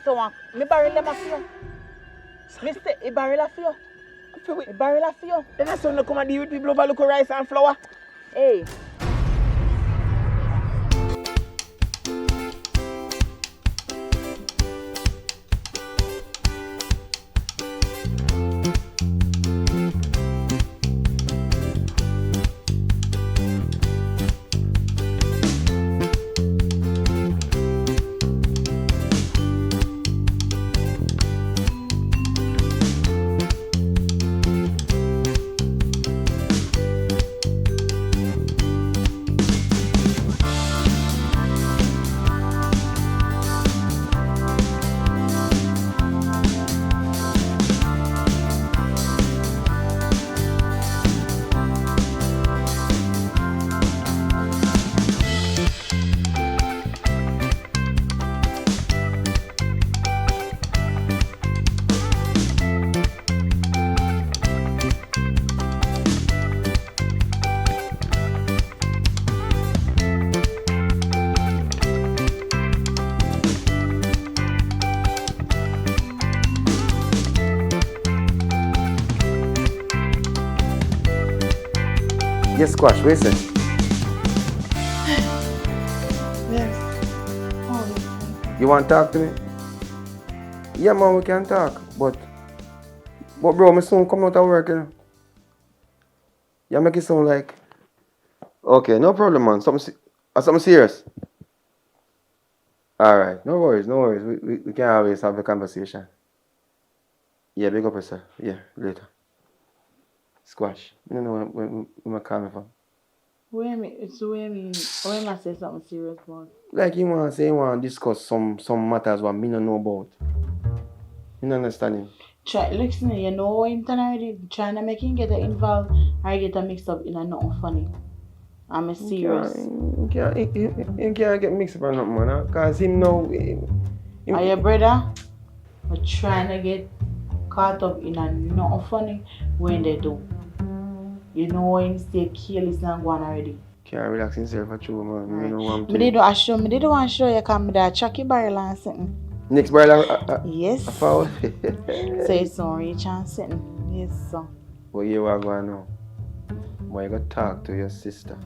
so me barrel them for you. Mister, a barrel of you. A barrel of you. Then that's when you come and deal with people over local rice and flour. Hey. Yes, Squash, what you say? Yes. You want to talk to me? Yeah, man, we can talk. But bro, my son come out of work, you know. You make it sound like... Okay, no problem, man. Something serious. Alright, no worries. We can always have a conversation. Yeah, big up yourself. Yeah, later. Squash. You know where I'm coming from. When I say something serious about? Like you want to discuss some matters what me don't know about. You understand? Listen, you know him already trying to make him get involved or get mixed up in nothing funny. I'm serious. You can't get mixed up or nothing, man. Because him know... Are your brother? But trying to get caught up in nothing funny when they do. You know him stay careless and go on already. Can't relax himself for true, man. Right. You know what I'm Me did want to show you come with a chucky barrel and something. Next barrel yes. Foul. So it's on reach and something. Yes, so. But you are going now. But you got to talk to your sister.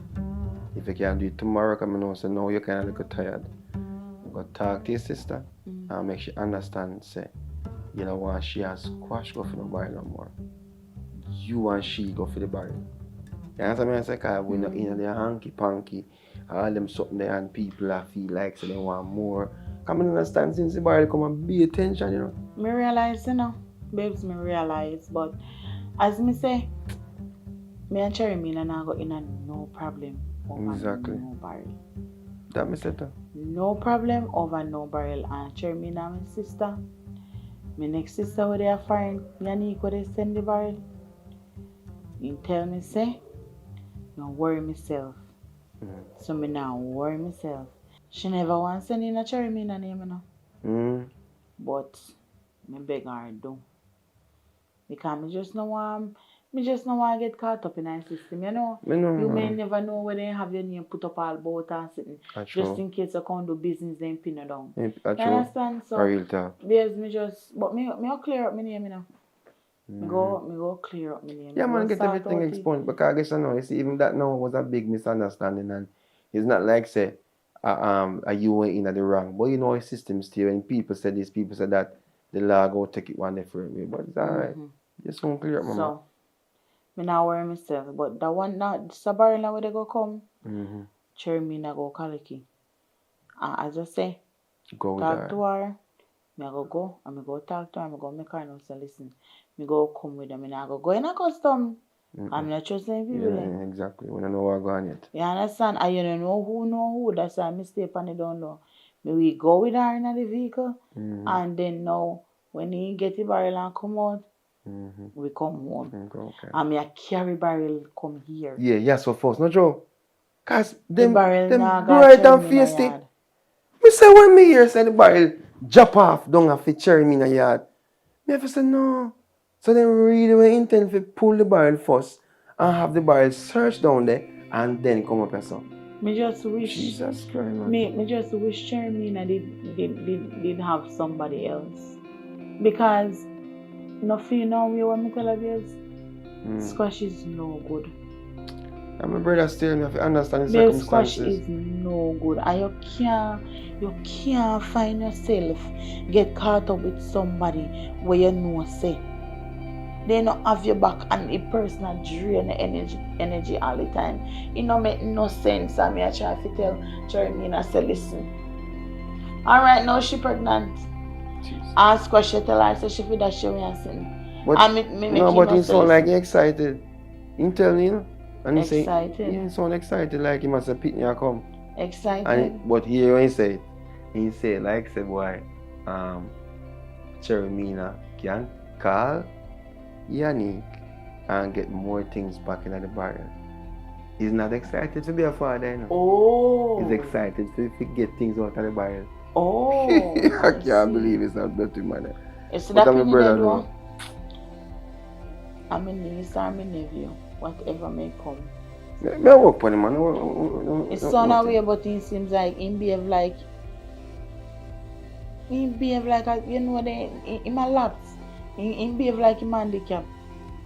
If you can do it tomorrow, come know, so now you're kind of little tired. You got to talk to your sister and make she understand, say, you don't want she has Squash go for the barrel no more. You and she go for the barrel. You understand what I say? Because we're not in the hanky-panky, all them something there and people I feel like so they want more. Come and understand since the barrel come and be attention, you know. Me realize, you know, babes, me realize, but as me say, me and Cherry Mina now go in and no problem over exactly. no barrel. That me said that. No problem over no barrel. And Cherry Mina, my sister, my next sister where they are find Yannick where they send the barrel. You tell me say, don't worry myself. So me now worry myself. She never wants to send in a Cherry Mina name, you know. But me beg her do. Because me just no want to get caught up in that system, you know. You may never know where they have your name put up all about and sitting. Just in case you can't do business, then pin it down. You understand? So real talk. Yes, me go clear up my name, you know. Me go clear up my name. Yeah, man, get everything explained. Because I guess I know, you see, even that now was a big misunderstanding, and it's not like say you were in at the wrong. But you know, a system still, and people said this, people said that, the law go take it one different way. But it's alright. Just won't clear up, mama. So, me not worry myself. But that one now, this a barrel now where they go come, Cherry Mina go calicky. And as I say, talk to her. Me go and me go talk to her. Me go make her know say listen. Me go come with them. Me not go in a custom. I'm not trusting people. Yeah, exactly. We don't know where we're going yet. You understand? And you don't know who. That's a mistake and they don't know. Me we go with her in the vehicle. And then now, when he get the barrel and come out, we come home. Okay. And me a carry barrel come here. Yeah, so first, no Joe. Cause them bright and feisty. Me say when me hear say the barrel drop off down a fi Cherry Mina yard. Me have to say no. So they really were intent to pull the barrel first and have the barrel search down there and then come up and so. Me just wish Jesus Christ, man. me just wish Chermina did have somebody else. Because nothing now we want me tell her babes. Squash is no good. And my brother still have to understand the Babes, squash circumstances. is no good. And you can't find yourself get caught up with somebody where you know say they not have your back and the person a drain the energy all the time. It don't make no sense. And me I try to tell Chermina say listen. Alright, now she pregnant. Ask Squash she tell her say she feel that she will sin. But he sound like he excited. He tell me, you know. And he excited. Say, he sound excited like he must have picked me a come. Excited. But here when he say it, he say like say boy, Chermina can call Yannick and get more things back in the barrel. He's not excited to be a father, you know. Oh. He's excited to get things out of the barrel. Oh. I can't believe it's not better, man. It's that my brother do. I'm a niece or my nephew, whatever may come. Me work for him, man. It's son away, but he seems like he behave like a, you know, in my laps. He behave like a handicap.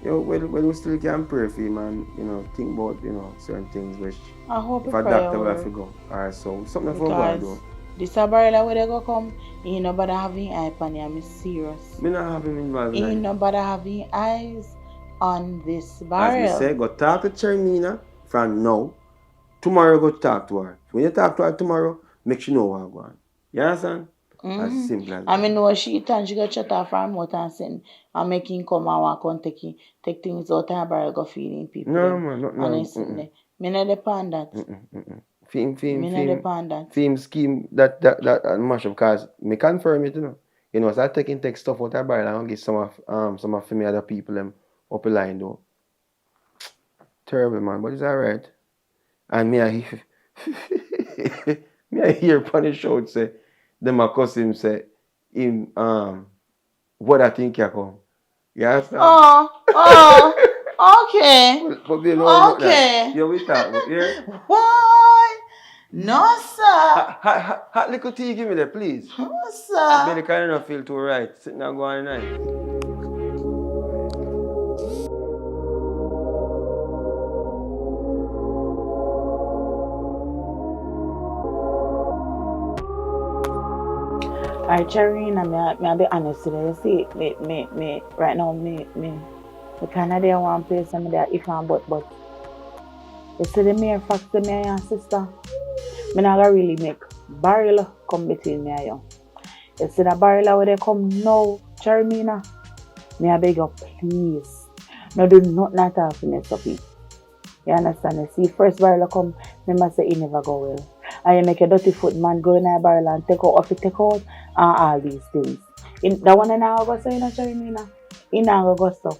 Well, we still can pray for him and, you know, think about, you know, certain things which I hope if a doctor will have to go. Alright, so something for God though. This barrel where they go come, he nobody having eye on him, I'm serious. Me not having involved. He nobody having eyes on this barrel. As we say, go talk to Chermina from now. Tomorrow go talk to her. When you talk to her tomorrow, make sure you know what's going on. You understand? As simple as that. I mean, know she turn, she got shut off her mouth and send and make him come and walk and take things out of her barrel, go feeding people. No, man, no. Me not depend that. Film scheme that mash up because me confirm it, you know. You know, start take stuff out of her barrel and get some of me other people them up the line though. Terrible, man, but it's alright. And me I hear punish shout say them a cuss him say him what I think you come. You understand? Okay. But you know okay. Yeah, we talk. Yeah. Why? No, sir. Hot little tea, give me that, please. No, sir. Baby, kind of feel too right. Sitting there going night. Alright, Chermina, I'll be honest with you. See, me right now, me kind of there one place and me there if I'm but you see the mere fact that me and your sister, me not gonna really make barrel come between me and you. You see the barrel where they come now, Chermina, me I beg you please, no do nothing at all for mess up it. You understand? You see, first barrel come, remember say it never go well. And you make a dirty foot man go in a barrel and take out and all these things. That one I go say in a Chermina. In a go stuff.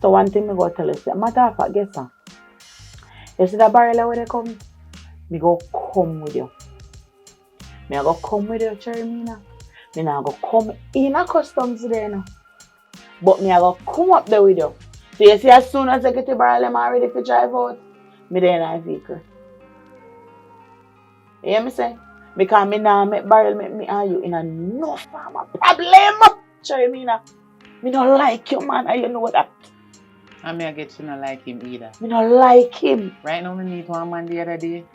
So one thing me go tell you, matter of fact, guess what? You see that barrel where they come? Me go come with you. Me go come with you, Chermina. Me now go come in a customs there now. But me go come up there with you. So you see as soon as I get the barrel, I'm ready to drive out. Me there in a vehicle. You hear me say? Because me now make barrel make me and you in a no form of problem. Chermina. Me don't like you, man, and you know that. And me I get to not like him either. Me don't like him. Right now, me meet one man the other day,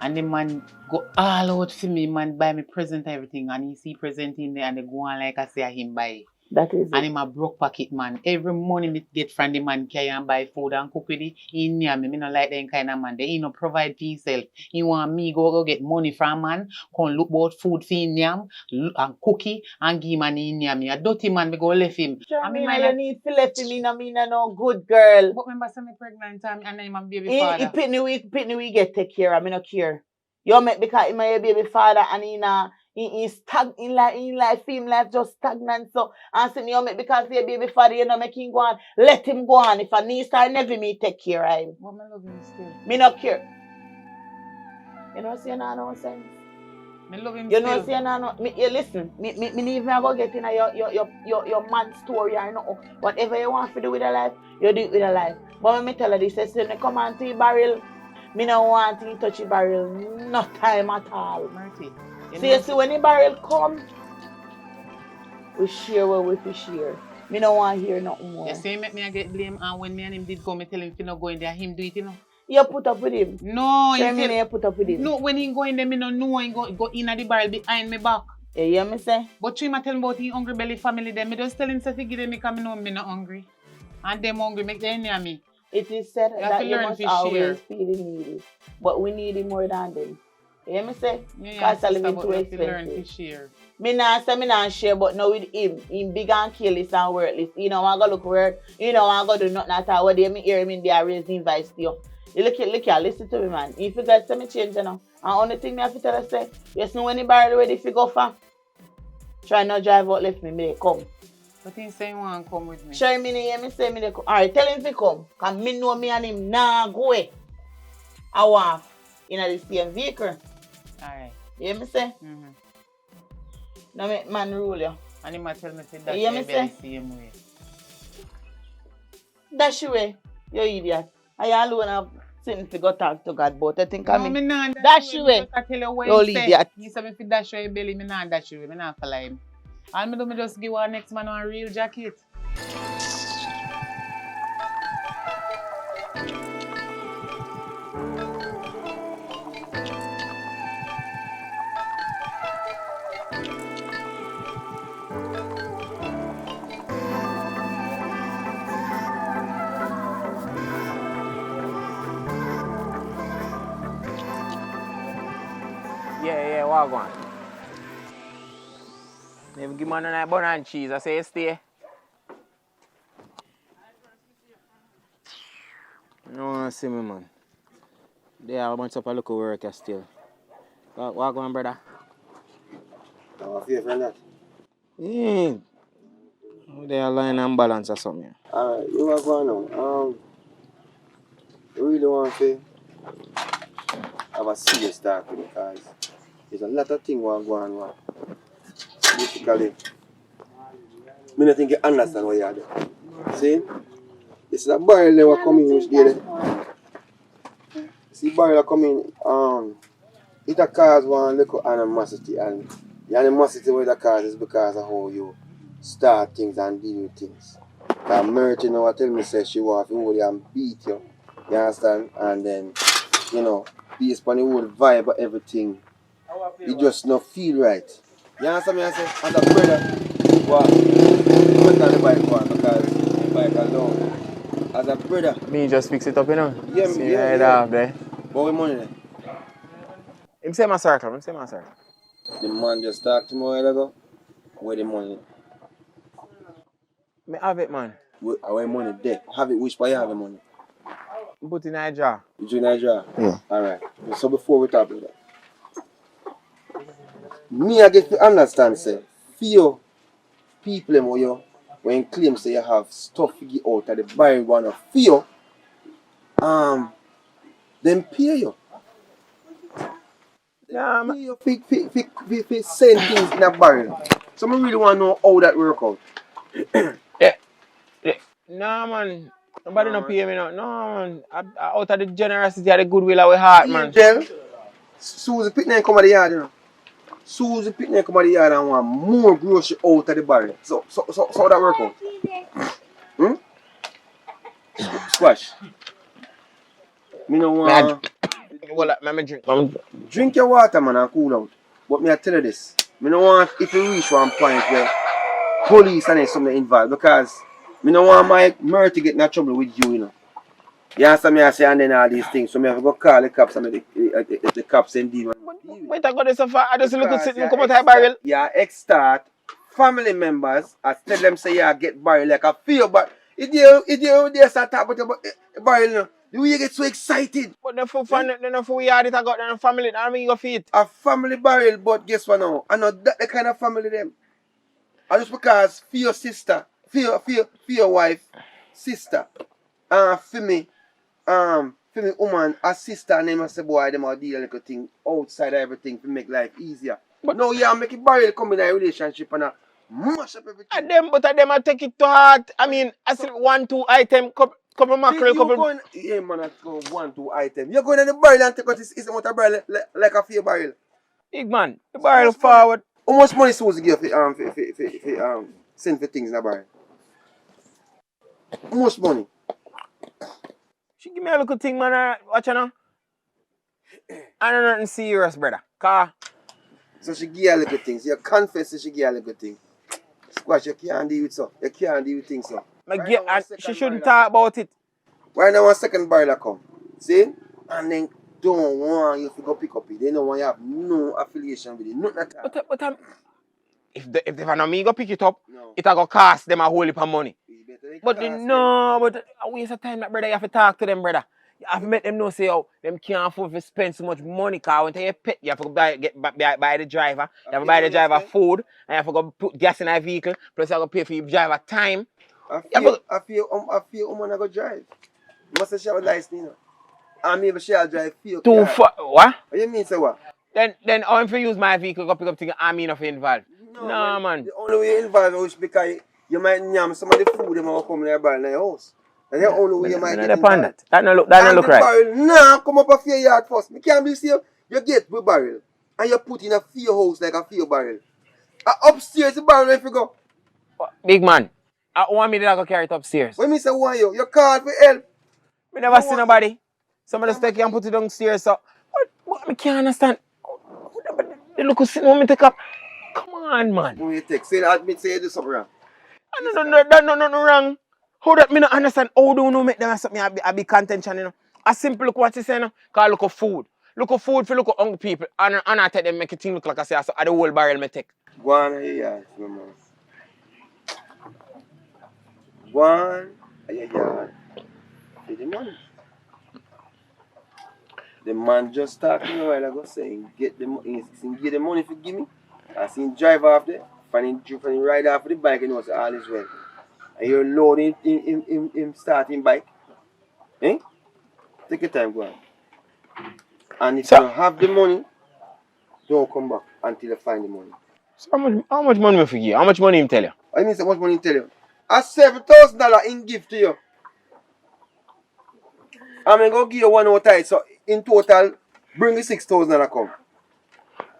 and the man go all out for me, man, buy me present everything, and he see present in there, and they go on like I say him buy. That is and him a broke pocket man. Every money me get from the man carry and buy food and cook with it. He near me. Me not like that kind of man. He no provide for himself. He want me go get money from man, come look about food for him and cookie and give man in near me. A dirty man, me go left him. I mean, you need to left him in. I mean, no good girl. But remember, say me pregnant and I'm a baby father. He pitney we get take care. I mean, no care. You make because he my baby father and he's in life, film life just stagnant. So, and say you make because he baby father, you know, make him go on. Let him go on. If I need to, never me take care of him. But I love him still. Me not care. You know, see, no sense. Me love him you still. You know, see, no. You listen. Me even go get in your man story or no. Whatever you want to do with your life, you do it with your life. But when me tell you this, say, come on to your barrel. Me no want to touch the barrel no time at all. Marty, So you see when the barrel come, we share what we fi share. Me no want to hear nothing more. You say make me get blame, and when me and him did go, me tell him to not go in there, him do it, you know. You put up with him. No, Tell me you put up with him. No, when he go in there, me no know he go in at the barrel behind me back. You hear me say? But you tell him about his hungry belly family them. Me just tell him to give them me come know me not hungry. And them hungry make them near me. It is said You that you must always share. feed the needy. But we need it more than them. You hear me say? Yeah, Because living too expensive. Learn to expensive. share. Me not say me not share, but now with him. Him big and careless and worthless. You know, I go look work. You know, I go do nothing at all. What they me hear him in there raising vice to you. You look here, listen to me, man. If you guys say me change, you know. And only thing me have to tell you say, you know when the barrel ready if you go for. Try not drive out left me, may come. But he say he want to come with me. Sure, me hear me say me they come. Alright, tell him to come. Cause me know me and him nah go away. I want in the same vehicle. Alright. You hear me say? Mm-hmm. Now make man rule you. And he might tell me to dash You hear my me belly say? same way. Dash away, you idiot. I alone have something to go talk to God about. I think I No, me mean. nah Dash away. I tell you what You he say. idiot. He say me fi dash away belly, me nah dash away. Me nah follow him. And me do me just give our next man one real jacket. Yeah, what going? Never give man a bun and cheese. I say stay. No one see me, man. They are a bunch of local workers still. What going, brother? Our favorite that. Yeah. They are line and balance or something. Alright, you are going now. I really want to have a serious talk with you because there's a lot of things going on. Basically, I don't think you understand what you are doing. See? It's a barrel that was coming which day there. See barrel coming, it a cause one little animosity, and the animosity what it cause is because of how you start things and deal with things. Because Mercy now tell me say she want to hold you and beat you. You understand? And then, you know, based on the whole vibe of everything, it just not feel right. You understand me? I say, as a brother, what? I'm not the bike one because the bike alone. As a brother. Me just fix it up, you know? Yeah, See yeah, it yeah. off there. But what money there? Him say my circle, him say my circle. The man just talked to me a while ago. Where the money? Me have it, man. Where money there? Have it which part you have the money? Put in a jar. You do Nigeria? Yeah. Alright. So before we talk about that. Me I get to understand say few people them when you claim say you have stuff to get out of the barrel one of few them pay you. Yeah, Pay you for send things in a barrel. So I really want to know how that work out. Nah, man. Nobody no pay me no. No, man. Out of the generosity of the goodwill of our heart, man. Angel, Susie Pitney come out the yard, you know. Susie Pitney come out the yard and want more grocery out of the barrel. So how that work out? Squash. Me no want. Well, let me drink. Drink your water, man, and cool out. But me I tell you this. Me no want if you reach one point where police and something involved because me no want my Murty get in trouble with you, you know. You understand me? I say and then all these things. So me have to go call the cops and the cops and deal. Wait, I got this so far. I just look at sitting Because come out of the barrel. Yeah, ex-start family members. I tell them say yeah get barrel like a feel, but if you start talking about barrel, you know, the way you get so excited. But the for we had it, I got the family. I mean, you feet. A family barrel, but guess what now? I know that the kind of family them. And just because for your sister, for your wife, sister, for me woman, a sister name I say boy, them are deal little thing outside of everything to make life easier. But no, yeah, make it barrel come in a relationship and mash up everything. But them I take it to heart. I mean, I said 1, 2 item. couple mackerel, You couple... going, yeah, man, I go 1-2 items. You're going to the barrel and take out this amount of barrel like a few barrel. Big man, the barrel forward. How much money Susie give for send for things in the barrel? How much money? She give me a little thing, man. Watch her now. I don't know nothing serious, brother. Car. So she give you a little things. You confess that she give you a little thing. Squash, you can't deal with so. You can't deal with things so. She shouldn't talk about it. Right now, one second barrel come. See? And then don't want you to go pick up it. They don't want you to have no affiliation with it. Nothing at all. But if they want me go pick it up, No. it'll go cost them a whole heap of money. But no. but a waste of time, that brother. You have to talk to them, brother. You have to make them know, say, oh, them can't afford to spend so much money, because when you pet, you have to buy the driver, you have to buy the driver food, and you have to go put gas in a vehicle, plus you have to pay for your driver time. I feel woman I go drive. You must say she have a license, you know. And maybe she'll drive few Too far. What? What you mean, say what? Then how if you use my vehicle, go pick up things, I'm enough involved. No, man. The only way you involved is because you might yam some of the food them will come in your barrel in your house. And the only way you might get involved. That no look right. Barrel, nah, come up a few yard first. Me can't believe you get with barrel and you put in a few house like a few barrel. Upstairs the barrel if you go. Big man, I want me to go carry it upstairs. When me say want you call for help. Me never see nobody. Somebody take it and put it downstairs. So what? I can't understand. The look who sitting on me take up. Come on, man. When you take, say that admit say you do something wrong. Nothing wrong. How that me not understand? How do you know make them have something a big contention, you know? A simple look what you say, you know? Cause look at food. Look at food for look at hungry people. And I take them make it thing look like I say, so the whole barrel me take. Go on here, my man. Go on here. Pay the money. The man just talking a while ago saying get the money for give me. I seen drive off there, find him ride off the bike and he was all is well. And you're loading him starting bike. Eh? Take your time, go on. And if you don't have the money, don't come back until you find the money. So how much money me for you? How much money him tell you? I mean, so much money him tell you? A $7,000 in gift to you. I'm going to give you one more time. So in total, bring the $6,000 come.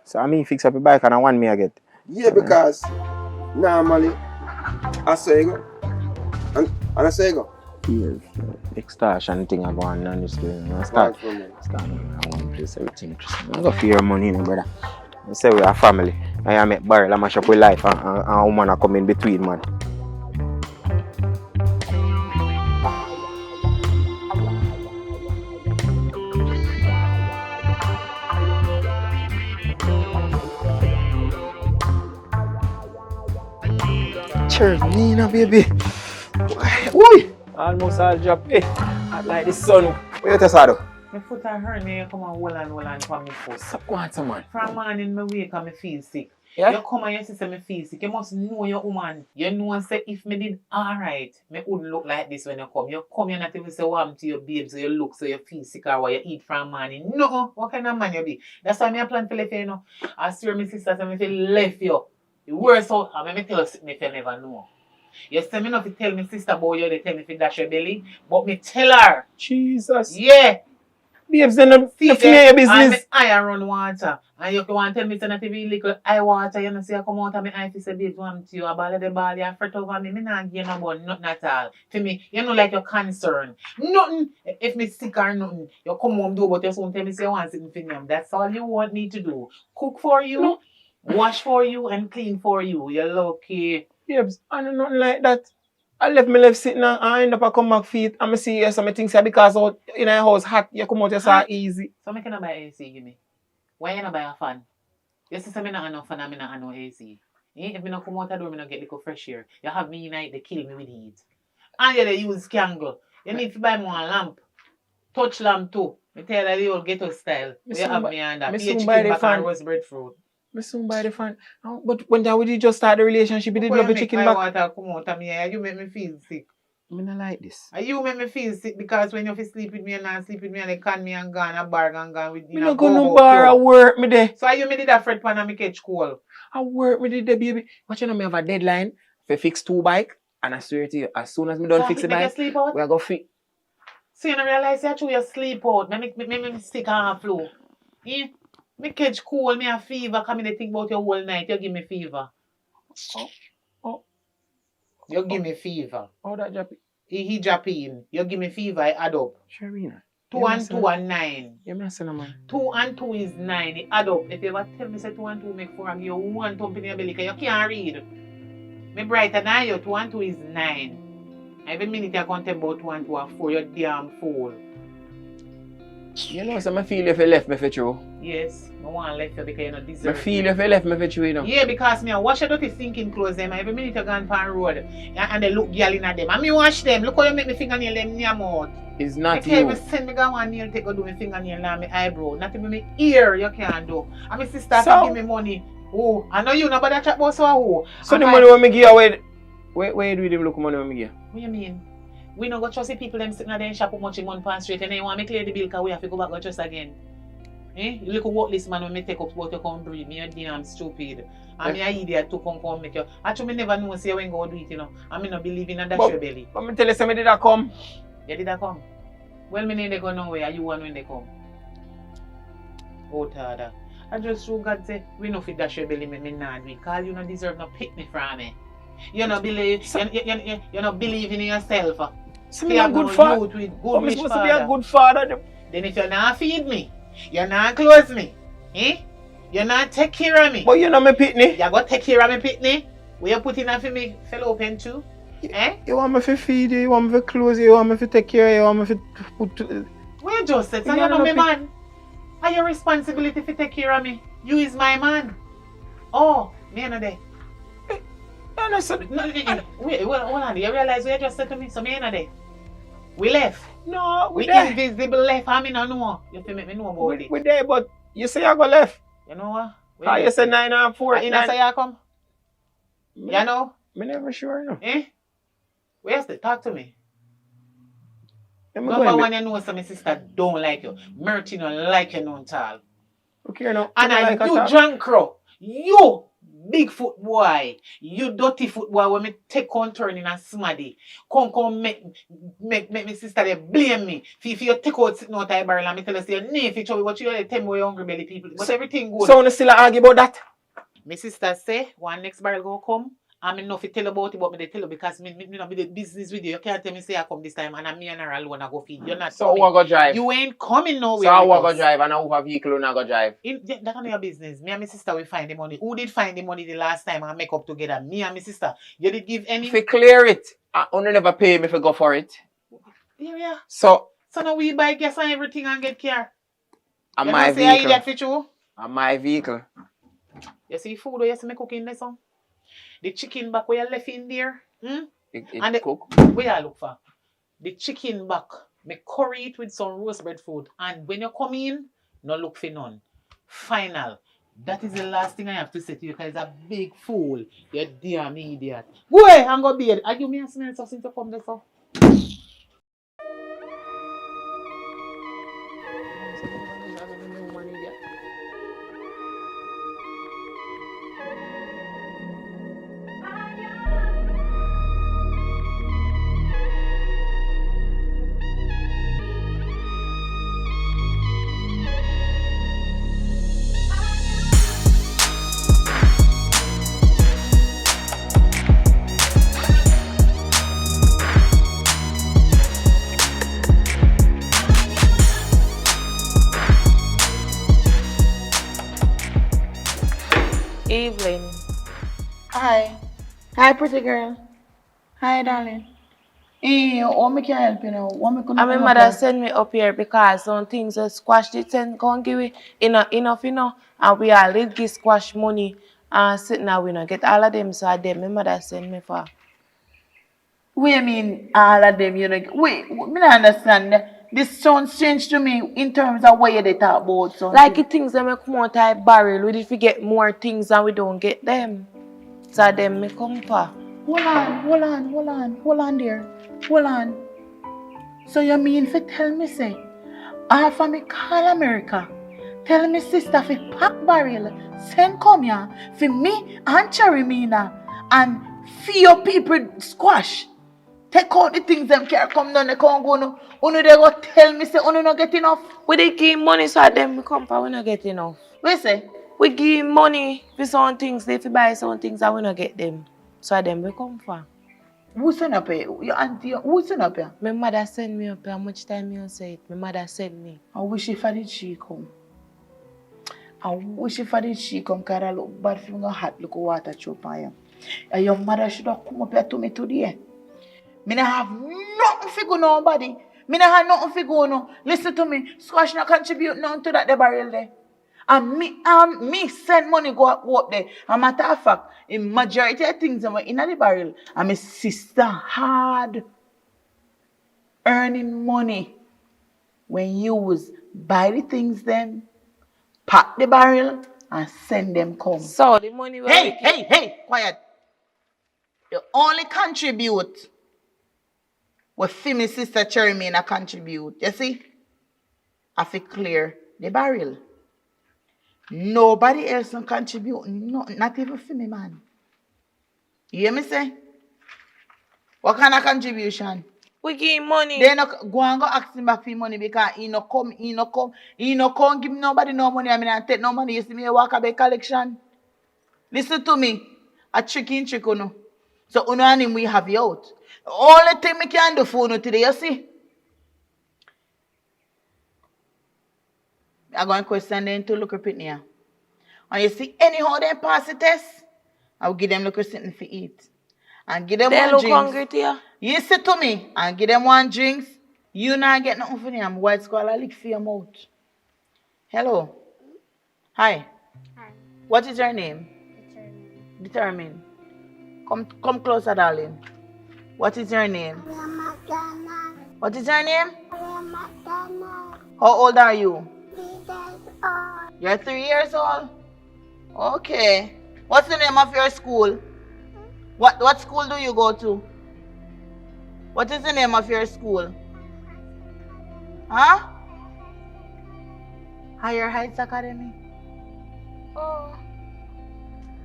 So I mean fix up your bike and I want me I get. Yeah, because normally I say go. And I say go. Yes, extortion thing I go on this place. I start I want place everything. I go for your money, brother. I say we are family. I am a barrel, I mash up with life and a woman I come in between, man. Cheers, Nina, baby. Woo! Almost all drop. Hey, I like the sun. What you just do? My foot and hurt me, you come and hold on for me foot. Stop going to man. From morning, me wake and me feel sick. Yeah? You come and you say me feel sick. You must know your woman. You know and say if me did alright, me wouldn't look like this when you come. You come, you not even say warm to your babe, so you look, so you feel sick or what you eat from morning. No, what kind of man you be? That's why I plan to leave you, know. I swear my sister say me feel left you. The worst out, I me tell you something if you never know. You say me not to tell my sister about you, they tell me if you dash your belly, but me tell her. Jesus. Yeah. Babes, then the fear your business. I run water. And you want to tell me that if you little eye water, you know, see I come out of my eye, if you say, babes, want to you, a ball of the ball, you fret over me, not give no bun, nothing at all. For me, you know, like you're concerned. Nothing. If me sick or nothing, you come home do, but you soon tell me, say, you want something for me. That's all you want me to do. Cook for you, wash for you, and clean for you. You're lucky. Babes, I know nothing like that. I left me left sitting and I end up I come back feet and I see you some things because out in a house hot, you come out just so easy. So I cannot buy AC, give me. Why you not buy a fan? You see, I not have no fan and I not have no AC. If I not come out the door, I not get little fresh air. You have me night, they kill me with heat. And you use candle. You need to buy more lamp. Touch lamp too. I tell you the old ghetto style. You have me on that. Me soon buy the fan. Roast breadfruit. Me soon buy the fan. But when that we just start the relationship, you didn't love the chicken back. Water come out of me, you make me feel sick. I mean, I like this. And you make me feel sick because when you sleep with me and not sleep with me and they can me and gone a bar and gone with you. Me not go no bar, I work me there. So you me did that fret pan and me catch cold. I work me there, baby. Watch you know me have a deadline for fix 2 bike. And I swear to you, as soon as me done fix the bike, we are go fix. So you don't realize that you sleep out. Me stick on flow. Eh? Me catch cold, me a fever. Come in, think about your whole night. You give me fever. Oh. You give me fever. Oh, that Jappy. He drop in. You give me fever, I add up. Sharina. 2 and 2 and 9. You mess with man. 2 and 2 is 9. It add up. If you ever tell me say 2 and 2 make 4, I give you 1 thump in your belly because you can't read. Me brighter than you. 2 and 2 is 9. Every minute you can't tell about 2 and 2 are 4. You're damn fool. You know, so I feel if you left me for true. Yes, I want to left you because you don't deserve I feel if you left me for true, you know. Yeah, because me wash your dirty thinking clothes them. Every minute you go on the road and they look girl in them. And me wash them. Look how you make me fingernail them in your mouth. It's not you. you. You send me go one nail take go do my fingernail and my eyebrow. Not even my ear you can't do. And my sister can give me money. Oh, I know you nobody chat about so who. So the money when me give you where you do them look money when me give? What you mean? We don't go trust the people them sitting at the shop how much money pass straight and then you want me clear the bill because we have to go back go trust again. Eh? You look what this man when me take up about you come breathe. Me a damn stupid. And me a idiot to come make you. Actually me never know say when go do it, you know. I me not believe in that your belly. But me tell you say me did that come. You did that come? Well me they go nowhere, you want when they come. Oh tada. I just through God say we no fit dash your belly me nah do it. Cause you no deserve no pick me from me. You no believe you no believe in yourself. So me a good father. Good me supposed to be a good father. Then if you not feed me, you not clothe me, eh? You not take care of me. But you know me pitney. You go take care of me pitney. Where you put in for me fellow pen too? Eh? You want me to feed you, you want me to clothe you, you want me to take care of you, you want me to put... Where you just said, so you know me man. Are your responsibility to take care of me? You is my man. Oh, me no there. Wait, hold on. You realize what you just said to me? So me no there. We left. No, we there. Invisible left. I mean, no know. You feel make me know about it. We there, but you say you go left. You know what? You say 9 and 4. You know say you come? You know? Me never sure, you know. Eh? Where's the talk to me? Number one you know some sister don't like you. Merty don't like you no all. Okay, no. And you drunk crow. You big foot boy. You dirty foot boy when me take on turning and smaddy. Come make me sister they blame me. If you take out sitting out of barrel and me tell you say nay if you show what you tell me you hungry belly people. But everything good. So you still argue about that? My sister say one next barrel go come. I mean, no, if you tell about it, but me they tell you because me not be the business with you. You can't tell me say I come this time and me and her alone I go feed. You're not so coming. So go drive? You ain't coming nowhere. So I go drive and I have a vehicle and I go drive? That's not your business. Me and my sister will find the money. Who did find the money the last time and make up together? Me and my sister. You did give any... If you clear it, I only never pay me if you go for it. Yeah. So now we buy gas and everything and get care. And my vehicle. That for you? And my vehicle. You see food or you see me cooking this one? The chicken back where you left in there. And cook. Where you look for? The chicken back. Me curry it with some roast bread food. And when you come in, no look for none. Final. That is the last thing I have to say to you because it's a big fool. You damn idiot. Go ahead and go bed. Are you me and smell so since you come there so? Evelyn. Hi. Hi, pretty girl. Hi, darling. Hey, what me can help you now? What me could My mother sent me up here because some things are squashed. It and can't give it enough, and we all did give squash money and sitting now we not get all of them. So I did. My mother sent me for. What you mean all of them? You know, wait, me not understand. This sounds strange to me in terms of what you talk about. Something. Like the things that me come out of barrel, we if we get more things and we don't get them. So them me come for. Hold on there. Hold on. So you mean for tell me say, after me call America, tell me sister fi pack barrel, send come here for me and Cherry Mina and for your people squash. Take out the things them care come down, they can't go no. Uno they go tell me say uno not get enough. We dey give money so them we come for we not get enough. We say? We give money for some things, they fi buy some things and we not get them. So them we come for. Who send up here? Your auntie, who send up here? My mother send me up here. How much time you say it? My mother send me. I wish if I did she come. I wish if I did she come, cause I look bad for me hot look water choke on you. And your mother should have come up here to me today. Me not have nothing for go nobody. Me not have nothing for go no. Listen to me. Squash not contribute nothing to that the barrel there. And me send money go up there. And matter of fact, in majority of things that were in the barrel, and my sister hard earning money when you was buy the things them, pack the barrel, and send them come. So the money we Hey, quiet. You only contribute what my sister Cherry me and I contribute. You see? I feel clear the barrel. Nobody else can contribute. No, not even for me, man. You hear me say? What kind of contribution? we give money. They no go and go ask him back for money because he no come give nobody no money. I mean, I take no money. You see me walk a collection. Listen to me. A trick no. So uno and him we have you out. Only thing me can do for uno today, you see? I'm going to question them to look up it here. And you see, anyhow they pass the test, I will give them look something for eat. And give them They one look drinks. hungry to you. You sit to me and give them one drinks. You not get nothing for them. White squall lick for your mouth. Hello. Hi. Hi. What is your name? Determine. Come closer, darling. What is your name? What is your name? How old are you? You're 3 years old? Okay. What's the name of your school? What school do you go to? What is the name of your school? Huh? Higher Heights Academy? Oh.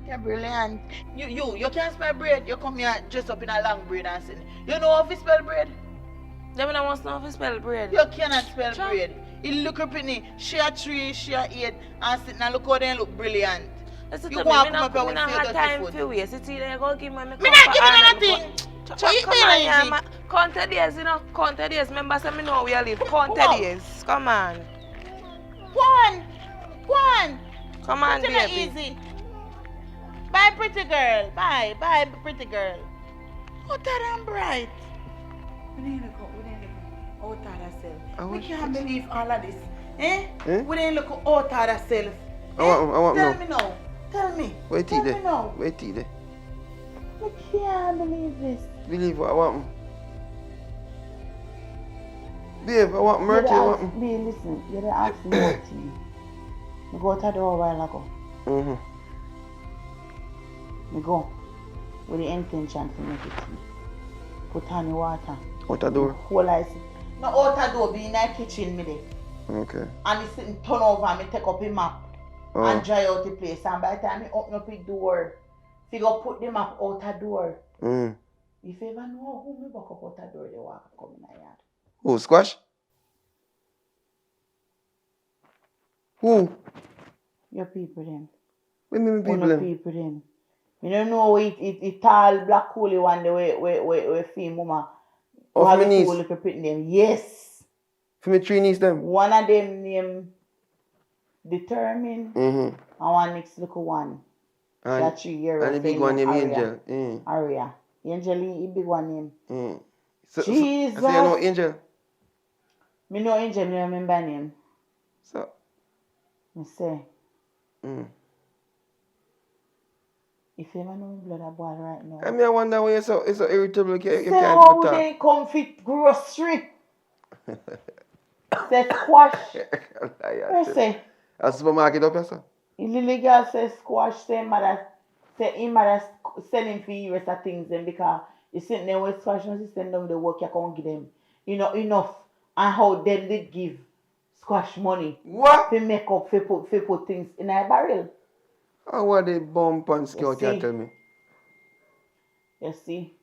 You're brilliant. You can't spell bread. You come here dressed up in a long braid and sing. You know how to spell bread? Them no want to know how to spell bread. You cannot spell bread. It look up in it. She a 3, she a 8, and sitting and look how they look brilliant. Listen You to go me, and me come up here not with have your time dirty for food. waste. It's either you go give me Me not giving you nothing. What you Come doing, on, yeah, Angie? count the days, you know. Count the days. Remember, say me know where you live. Count the Wow. days. Come on. One. Come on, Pretty not baby. easy. Bye, pretty girl. Bye, pretty girl. Oh, that I'm bright. We didn't look out of ourselves. We can't believe all of this. We didn't look out of ourselves. I want Tell no. me now. Tell me. Wait Tell till me now. Wait till there. I can't believe this. Believe what I want. Babe, I want Murty, I want. Babe, listen. You're asking me what tea. I go to the door a while ago. I go with the intention to make it tea. Put on the water. Out the door? Whole ice. No, out the door, be in the kitchen me there. Okay. And he sitting turn over and me take up his map and dry out the place. And by the time he open up his door, he go put the map out the door. If you ever know who me back up out the door, they walk come in the yard. Who, Squash? Who? Your people them. What mean people Your them? people them. You don't know it tall black coolie one the way fee mama. Oh, for my niece? Them. Yes. For me 3 niece them? One of them named Determine and one next little one. That 3 year old. And the big one named Angel. Aria. Angel is big one name. So Jesus. you know Angel? Me know Angel, me remember name. So? Me say. If you ever know blood a boil right now. I mean, I wonder why you're so irritable. You Say can't how put they come fit grocery. Say squash. I say. A supermarket up here, sir? The little girl says squash, say mother selling for you rest of things then because you sitting there with squash and you send them the work you can't give them. You know enough and how they did give squash money. What? To make up for put things in a barrel. Oh, what they bump and scout you tell me? You see?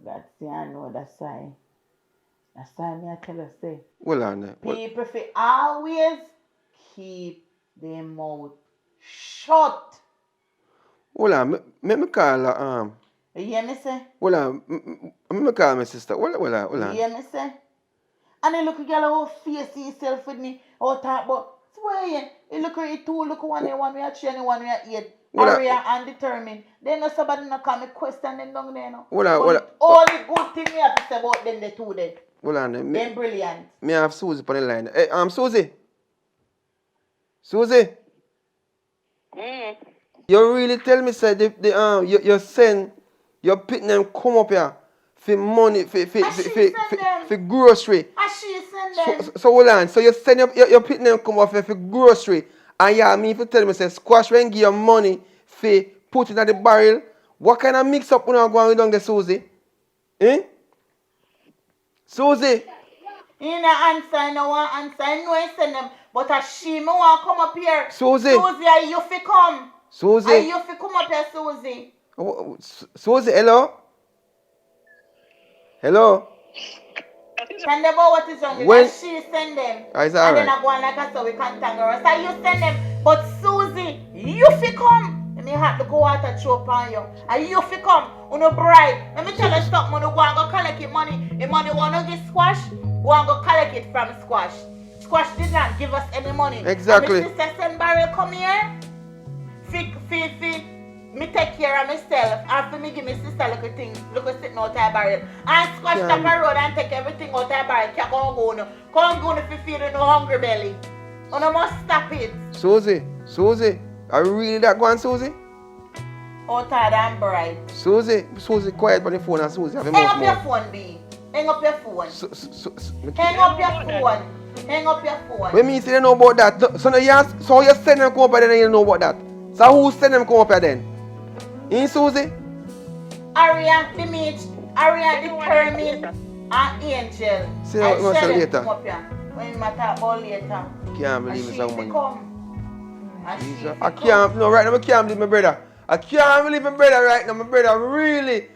God see I know that's why. That's why me I tell you say. Hold on there. People fi always keep their mouth shut. Hold on. Me call You hear me say? hold on. Me call my sister. Hold on. You hear me say? And then look at girl how face himself with me. How talk about swear you look at it two, look one way are 3 and one way are 8. Area and determined. Then no somebody no come question them down there no. Hold on. All the good thing me have to say about them the two then. Hold on. Them brilliant. Me have Susie on the line. Hey, Susie. Susie. You really tell me say you send your pit them come up here for money for grocery. And she send them. So hold on. So you send your pit them come up here for grocery and you me for tell me say squash when give you money for put it in the barrel. What kind of mix up when you going down there, Susie? Eh? Susie. You no answer, I no want answer. I know I send them, but as she me want come up here. Susie. Susie, are you fi come? Susie. Are you fi come up here, Susie? Susie, hello? Hello? Send them out what is wrong. When She send them. it's And alright. then I go on like I saw we can't tangle us. So you send them, but Susie, you fi come. Let me have to go water throw upon you. And you fi come. Uno bribe. Let me tell you something. Uno go and go collect your money. The money wanna get squash. Go and go collect it from Squash. Squash did not give us any money. Exactly. And my sister send Barrel come here. Me take care of myself. After me give my sister little things. Look at sitting out there Barrel. And Squash top a road and take everything out there Barrel. Can't go no. Can't go if you feel no hungry belly. You must stop it. Susie, are you really that going, Susie? Out there and bright. Susie, quiet on the phone and Susie have a Hang mouth up your more. phone, B. Hang up your phone. Hang up your phone. Hang up your phone. When me say they know about that, so you send them come up here then you know about that. So who send them come up here then? In Susie? Aria, Dimitri, Aria, Determined, and Angel. See how it must say later. Come up here. When we talk about later. Can't believe it's so And money. she come. And she I can't, no, right now I can't believe my brother. I can't believe my brother right now. My brother really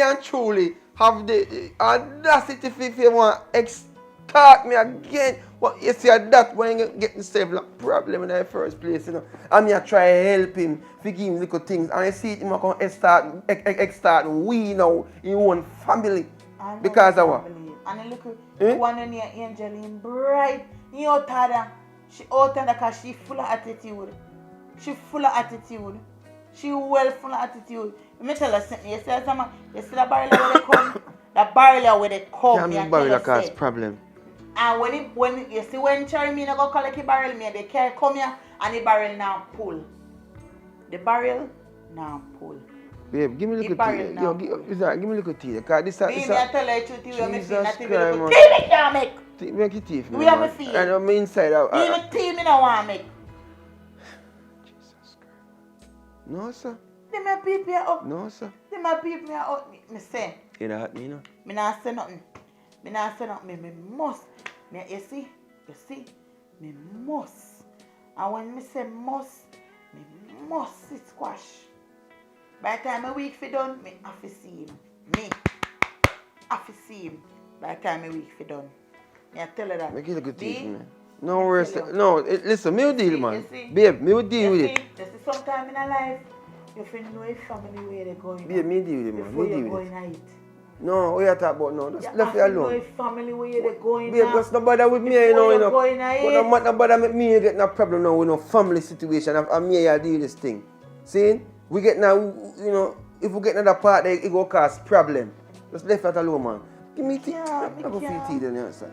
and truly have the audacity if you want to extort me again. Well, you see that when you get yourself a problem in the first place, you know. And me I try to help him, forgive him little things. And I see him going to extort we now in your own family. Because of what? And look at one in your Angeline bright. You know, Tada. She out there because she full of attitude. She full of attitude. She well full of attitude. Let me tell you something. You see the barrel where they come? The barrel where they come. Can't be barrel cause problem. And when you see when Cherry me go collect the barrel, me they carry come here and the barrel now pull. The barrel now pull. Babe, give me a little tea. Yo, give me a little tea. Because this I tell you the truth, you have me feel Jesus that Christ, tea me can't make. Make it tea for me. We have me feel. And I'm inside out. Even tea me no want make. Jesus Christ. No, sir. They may beat me up. No, sir. They may beat me up. Me say. You know what, you know? Me not say nothing. Me not say nothing. Me must. You see, me must. And when me say must, me must sit Squash. By the time a week for done, me have to see him. Me have to see him. By the time a week for done. Me I tell you that. Make it a good tea for me. No worries. No, listen, me will deal, man. Babe, me will deal with it. You see, sometime in a life, you feel know your family where they're going. Babe, me deal with it, man. Before Me you're deal with going it. out. No, what you talk about now? Just left it know alone. your family where you're going. Babe, just no bother with me, you know. You're going out. But no bother with me, you get no problem now with no family situation. And me, I deal with this thing. See? We get now, you know, if we get another part, it will cause problem. Just left it alone, man. Give me tea. Yeah, I go feel tea then, you sir.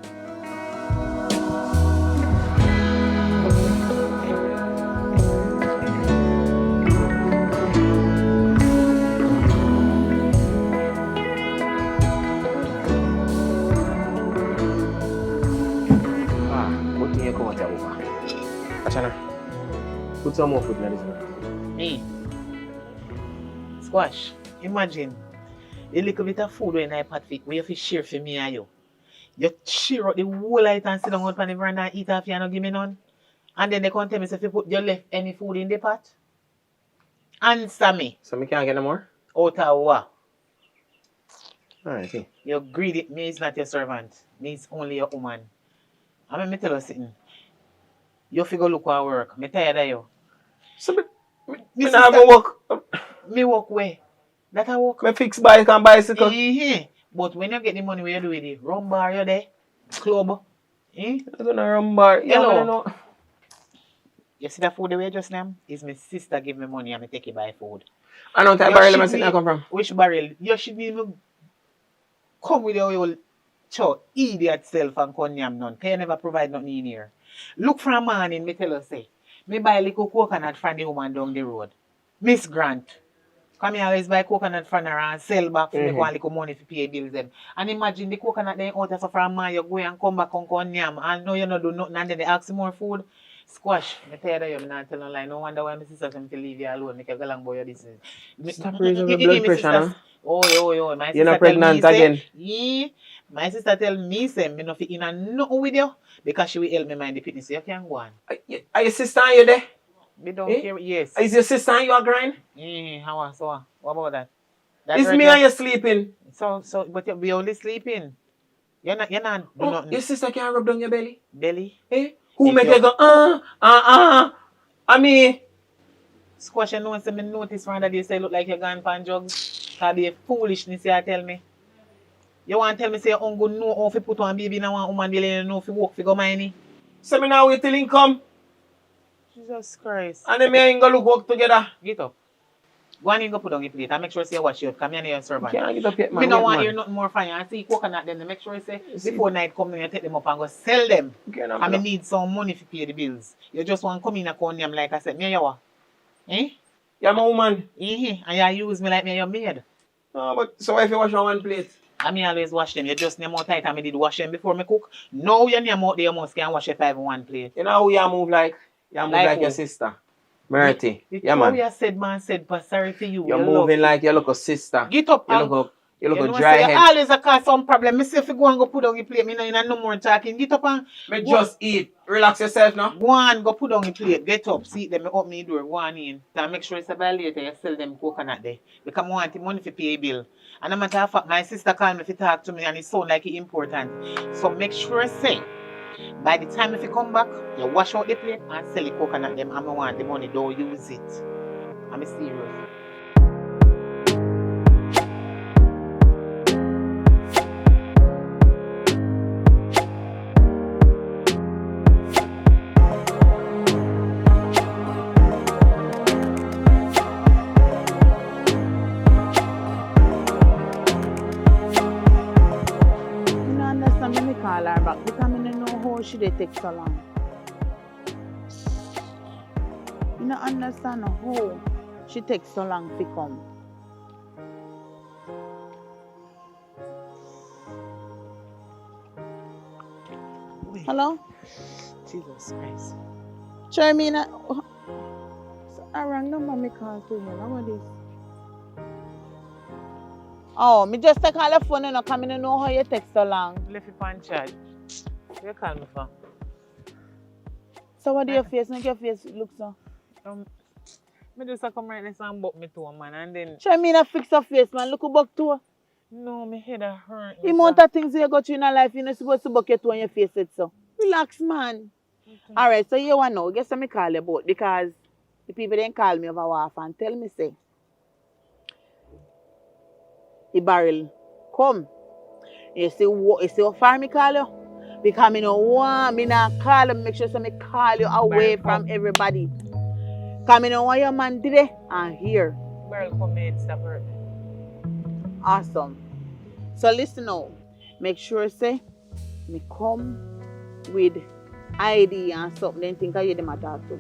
Good thing you come out here, woman. Achana, put some more food in this one. Hey. Squash, imagine the little bit of food in I pot fit where you fi share for me and you. You share out the whole light and sit down out on the veranda and eat after you no give me none. And then they come tell me if you put you left any food in the pot. Answer me. So me can't get no more? Out of what? Alright, see. You're greedy. Me is not your servant. Me is only your woman. And let me tell you something. You figure look at work. Me tired of you. So Me me not even work. Me work where? That I work. Me fix bike and bicycle. But when you get the money, where you do with it? Rum bar you there? Club? I don't know rum bar. Yeah, Hello. man, I know. You see that food the way just now? Is my sister give me money and me take it buy food. I know that You barrel should I see be- come from. Which barrel? You should be able come with your old idiot self and come yam none. Can you never provide nothing in here? Look from morning, me tell you say. Me buy a little coconut from the woman down the road. Miss Grant. Come here always buy coconut from her and sell back for me go and little money to pay bills them. And imagine the coconut then out of from man, you go and come back and come yam and now you not do nothing and then they ask you more food. Squash. Me tired of you, me not tell no lie. No wonder why my sister tell me to leave you alone. Make you go along boy your business. Stop raising your blood pressure, no? Oh. My You're sister not tell pregnant me, say, again. yeah. My sister tell me say me no fit in a nothing with you because she will help me mind the fitness. So you can go on. Are your sister and you there? Me don't care. Yes. Is your sister and you a grind? How so? What about that? It's me and you sleeping. So, but we only sleeping. You're not do nothing. Your sister can't rub down your belly? Belly? Who If make you- you go, I mean, Squash, you know, say me notice one that they say look like you're gone pan drugs. That be a foolishness you tell me. You want to tell me say you uncle know how to put one baby in one woman belly and know how to work for go money? so me now wait till he come. Jesus Christ. And then me and him go look work together. Get up. Go on and go put on your plate and make sure you say you wash your come here and your servant. Can't get up yet, man. Me don't Wait, want man. hear nothing more from you. I see coconut then make sure you say before night come you take them up and go sell them. Okay, no, I no. need some money to pay the bills. You just want to come in and call them like I said, me and you. You're my woman. And you use me like me your maid. No, but so if you wash on one plate? I mean always wash them. You just name out tight and me did wash them before me cook. Now you name out there you must can wash your 5 in one plate. You know how you move like? You move like who? your sister. Merity. The Yeah, two man. you said man said but sorry to you. You're You moving love. like you look a sister. Get up You and look you know a dry say head. you always a cause some problem. Me say if you go and go put on your plate, me know you no more talking. Get up and Me go- just eat. Relax yourself now. Go on, go put on your plate. Get up, see them, me open the door, go on in. And make sure it's about later, you sell them coconut there. Because I want the money to pay a bill. And a matter of fact, my sister called me to talk to me and it sound like it's important. So make sure say, by the time if you come back, you wash out the plate and sell the coconut them and I want the money, don't use it. I'm serious. You don't understand me call her back because I don't know how she dey take so long. You don't understand how she takes so long to come. Wait, Hello? Jesus Christ. Charmina. A wrong number me call to you. How about this? Oh, me just take all the phone and come in and know how you text so long. Left it on charge. You call me for? So what do your face make your face look so? Me just come right next and buck me to a man and then Charmina fix your face, man. Look who buck to her. no, me head a hurt. The amount of things you got through in your life, you're not supposed to buck your toe on your face it so. Relax, man. Alright, so you want to know. Guess what me call you about? Because the people then call me over WAF and tell me say the barrel come. You see how far me call you? Because me no want me not call you, make sure so me call you away Barrel from come. everybody. Because me no want your man today and here. Girl, come here, stop hurt me. Awesome. So listen now. Make sure say me come with ID and something, then think I hear them at talk to.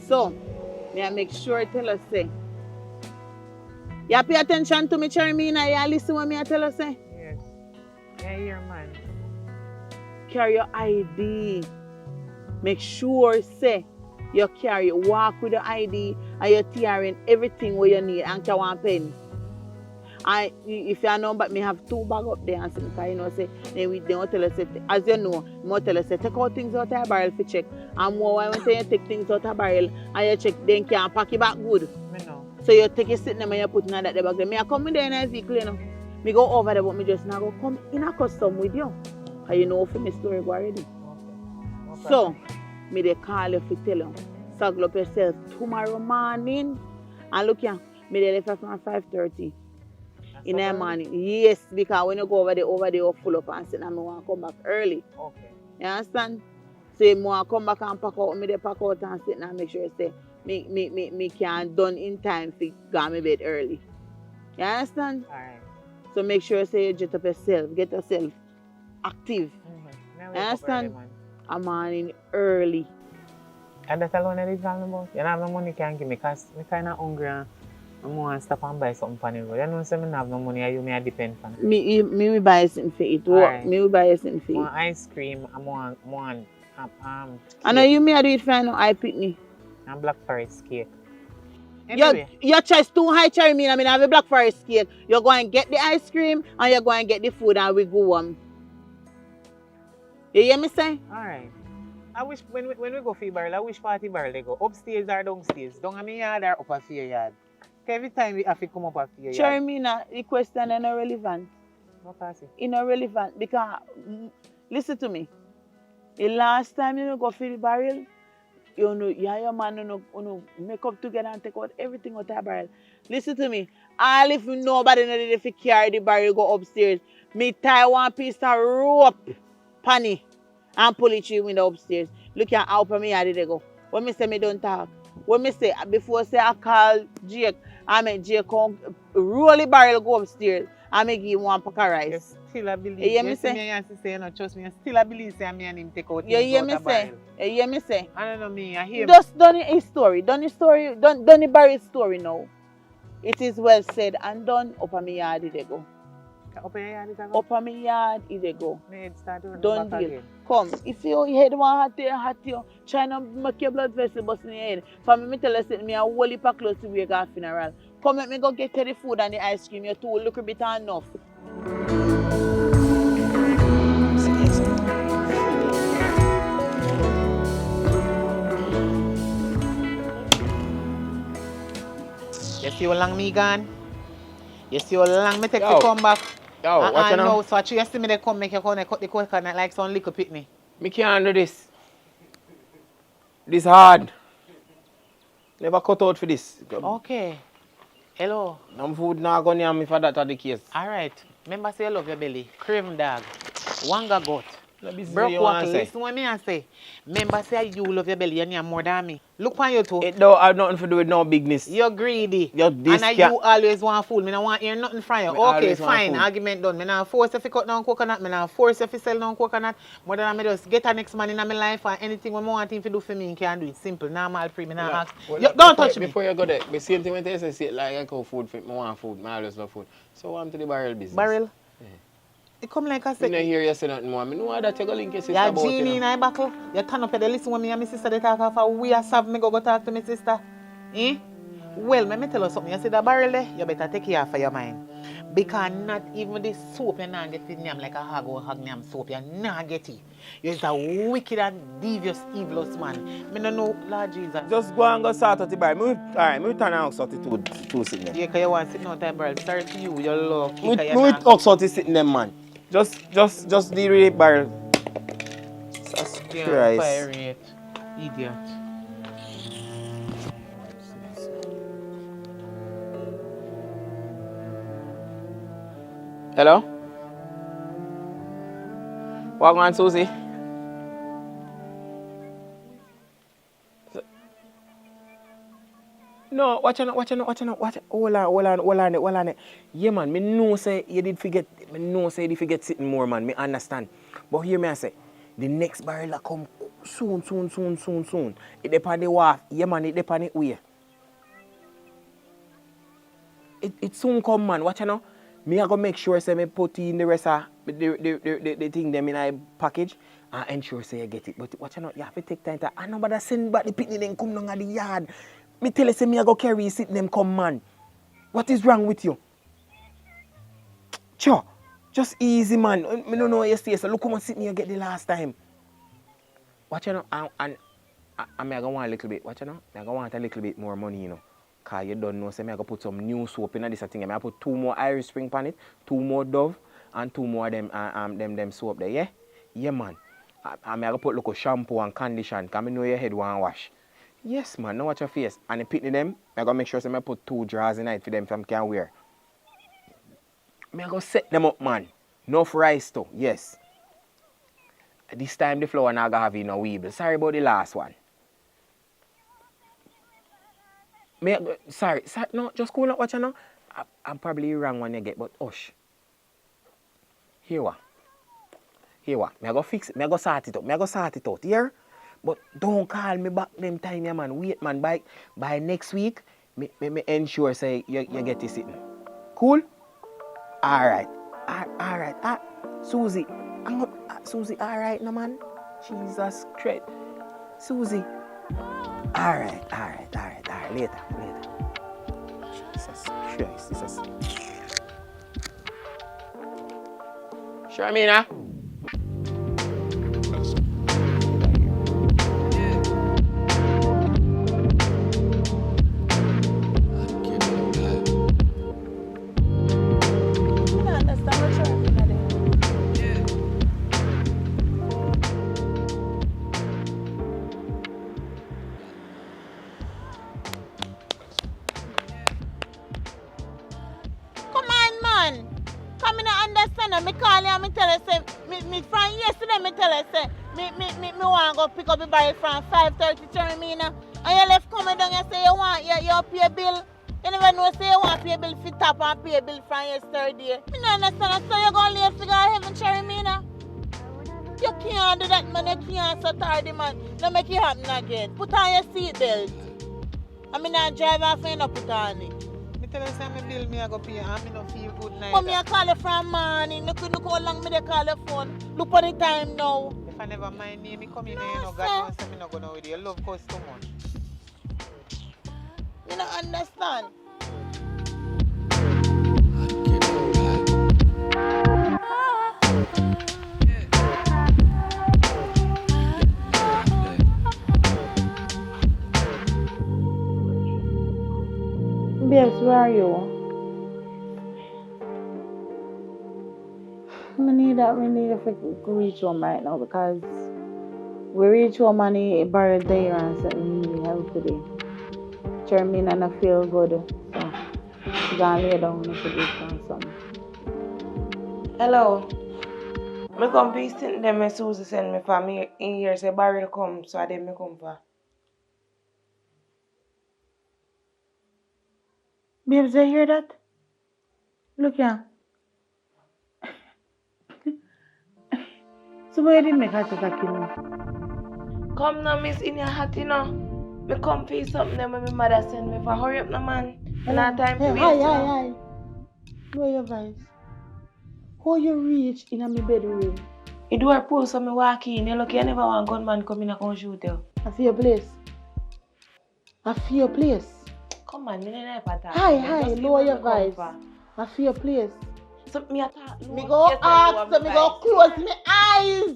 So, me I make sure tell us say. You pay attention to me, Charmina, you listen what me I tell us say. Yes. Yeah, here, man. Carry your ID. Make sure say you walk with your ID and you're tearing everything where you need and carry one pen. And if you know, but me have 2 bags up there and say, because you know, say, they will tell us, as you know, more tell us, take out things out of your barrel for check. And more when you take things out of your barrel and you check, then you can pack it back good. Me know. So you take it sitting there and you put it in that bag. Me I come in there in a vehicle, you know. Me go over there, but me just now go come in a custom with you. Cause you know for me story go already. So, me they call you to tell you. Saddle up yourself tomorrow morning. And look here, me they left from 5:30 in the morning. Yes, because when you go over there you full up and say, I want to come back early. Okay. You understand? So you want to come back and pack out, me they pack out and sit and make sure you say, me can done in time for go me bed early. You understand? Alright. So make sure you say you jet up yourself, get yourself active. Now You understand? A morning early. And that alone I did talking about. You don't have no money you can give me because I'm kind of hungry and I want to stop and buy something for the road. You know, so I don't have no money and you may depend on it. Me buy something for it. Alright. Me buy something for I it. want ice cream, I want I know you may do it for no I Pitney. and black forest cake. Anyway, Your choice too high, Cherry. Me have a black forest cake. You're going to get the ice cream and you're going to get the food and we go home. You hear me say? alright. I wish when we go for barrel, I wish party barrel they go upstairs or downstairs. Down at my yard or up at your yard. Every time we have to come up at your yard. Cherry, the question is not relevant. What can I say? It's not relevant because, listen to me. The last time you go for the barrel, you know, your man you make up together and take out everything out of the barrel. Listen to me. All if nobody know if you carry the barrel, go upstairs. Me tie one piece of rope, panny, and pull it through the window upstairs. Look at how for me how did they go. When me say me don't talk. When me say before say I call Jake, I make Jake come roll the barrel go upstairs. I make him one pack of rice. You still a believe. You hear me You see say? me and say, you know, trust me. You still a believe say me and him take out You things hear out me of say? barrel. You hear me say? I don't know me. I hear. Just done his story. Done the barrel story now. It is well said and done. Up on my yard it they go. Up in your yard, it a go? Up on my yard it they go. My head start to run Done back deal. again. Come, if your head want hot you, try to make your blood vessel bust in your head. For me tell you me a whole heap of clothes to wear go funeral. Come let me go get you the food and the ice cream. You two look a bit enough. You see how long me gone? You see how long me take Yo. to come back? Yo, watch you now. No, so you see me they come make you come cut the coconut like some little pitney. Me can't do this. This hard. Never cut out for this. Okay. Hello. No food now go near me for that are the case. Alright. Remember say you love your belly. Craven dog. Wanga goat. No business Broke you want wackle. to say. Listen what me I say. Remember say you love your belly and you're more than me. Look on you too. It don't have nothing to do with no bigness. You're greedy. You're this and cat. you always want food. Me don't want hear nothing from you. Me Okay, always want fine. food. Argument done. Me not force if you cut down coconut. Me not force if you sell down coconut. More than me just get a next man in my life or anything what I want him to do for me, he can do it. Simple. Normal free. Me not ask. Don't touch me. Before you go there, the same thing when they say like I go food, I want food, I always love food. So I'm to the barrel business. Barrel? It come like I I said. don't hear you say nothing more. I know that you go link your sister You're about genie in my buckle. You turn up here, listen when me and my sister they talk of how we are saved, me go talk to my sister. Eh? Well, let me tell you something. You see that barrel there, you better take care for your mind. Because not even the soap you not get it name like a hog or hog name soap. You not get it. You're a wicked and devious, evilous man. Me don't know, Lord Jesus. Just go and go sort out the barrel. Alright, me turn and sort it two sitting there. Yeah, because you want to sit down that barrel. Sorry to you, you're low. Me with Oxford sitting there, man. Just deal with the barrel. Jesus Yeah, Christ. fire it. Idiot. Hello? What on, Susie? No, watch out. Hold on. Yeah, man, me know say you did forget. Me know say you did forget sitting more, man. Me understand. But hear me I say, the next barrel will come soon. It depend on the wharf. Yeah, man, it depend on the way. It soon come, man. Watch out now. Me I go make sure say me put in the rest of the thing them in a package and ensure say you get it. But watch out now, you have to take time to. I know but send back the picnic then come down at the yard. Me tell you say me I go carry sit them come, man. What is wrong with you? Sure. Just easy, man. Me don't know what you say. So look how much sit me you get the last time. Watch out now, and I going to want a little bit. Watch out now. I going to want a little bit more money, you know. Cause you don't know, say I go put some new soap in this thing. I put 2 more Irish Spring on it, 2 more Dove, and 2 more them soap there, yeah? Yeah, man. I go put look shampoo and condition, cause I know your head want wash. Yes, man, now watch your face. And the pitney them, I go make sure I put 2 drawers in it for them from can wear. I go set them up, man. Enough rice too, yes. This time the flour not gonna have no weeble. Sorry about the last one. Sorry, no, just cool out, watch now. I'm probably wrong when you get, but hush. Here what? Me I go fix it, me I go sort it out, here. But don't call me back them time, yeah, man. Wait, man, by next week, me ensure say you get this sitting. Cool? Alright. Susie. Susie, alright, no, man. Jesus Christ. Susie. Alright. Later. Jesus Christ. Sharmina. Pick up the barrel from 5:30 to me now. And you left coming down and say you want your pay bill. You never know say you want pay bill for tap and pay bill from yesterday. Me don't understand. So you're going late to go to heaven, Cherry-Mina? You can't do that, man. You can't so tardy, man. Don't make it happen again. Put on your seatbelt. I mean, I drive off and not put on it. Me tell you say me bill me I go pay and me no feel good neither. But me I call you from morning. Look how long me they call your phone. Look at the time now. If I never mind me come in here, you know, God knows me not go now with you. Love costs too much. You don't understand. Babes, where are you? We need to reach home right now because we reach home and he buried there and something really help today. Cherry-Mina and I feel good, so she's gonna lay down and forget or something. Hello. Me come be sitting there, my Susie send me for me in here say barrel come, so I then me come for. Babes, you hear that? Look here. So why did you make her attack me? Come now, miss, in your hat, you know. Me come for something that my mother send me for. Hurry up now, man. Not time to waste. Hi. Lower your voice. How you reach in my bedroom? You do her pull so me walk in. You look, you never want gunman come in and come shoot you. I feel your place. Come on, me not have attack. Hi, lower your voice. I feel your place. So me attack. Me go ask, me go close my eyes.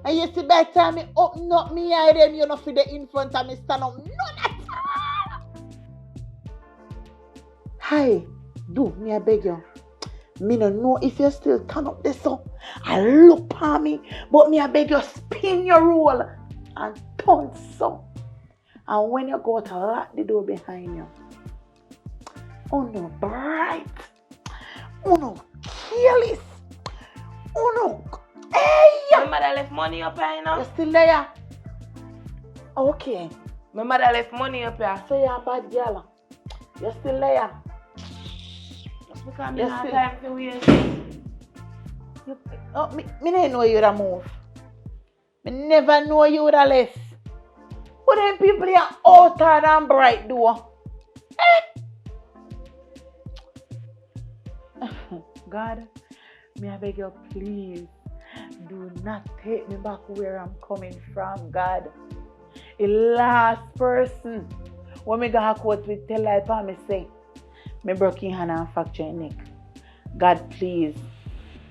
And you see by the time me open up my eye, then you know for the in front of me stand up. None at all. Hi, do me I beg you. Me no know if you still turn up this so. I look at me, but me I beg you spin your roll and turn so. And when you go to lock the door behind you, oh no bright, oh no careless, oh no, hey! My mother left money up here, you know? You still there? Okay. My mother left money up here. So you're a bad girl. You still there? Just because me not time to waste. Me never know you would have moved. Me never know you would have left. But then people are outer than bright door. God, may I beg you please, do not take me back where I'm coming from, God. The last person when me got caught with tell lie pa me say, me broken hand and fracture neck. God, please,